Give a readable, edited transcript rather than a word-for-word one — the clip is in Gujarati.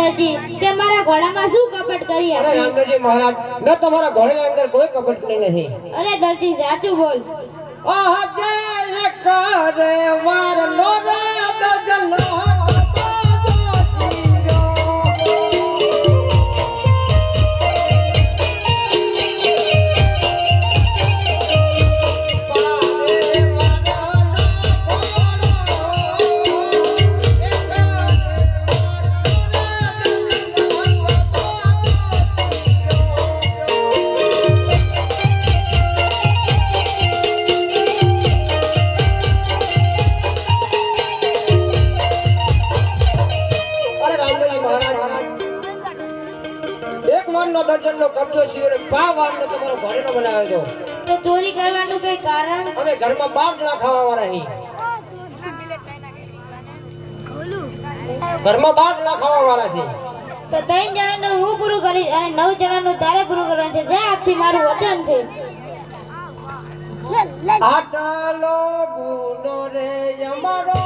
દરજી તે મારા ઘોડામાં શું કપટ કરી અરે રામદેવજી મહારાજ ન તમારા ઘોડાની અંદર કોઈ કપટ કરી નથી. અરે દરજી સાચું બોલ. આહ જય કરે વાર નો રે દજનો દર્જનનો કબજો છે અને 5 વારનો તમારો ઘોડેનો બનાવ્યો તો ચોરી કરવાનું કઈ કારણ? અમે ઘરમાં 12 જણા ખાવા વાળા હી. ઘરમાં 12 જણા ખાવા વાળા છે. તો 3 જણાનું હું પૂરું કરીશ અને 9 જણાનું તારે પૂરું કરવાનું છે. જે આજથી મારું વચન છે. આટલો ગુનો રે અમારો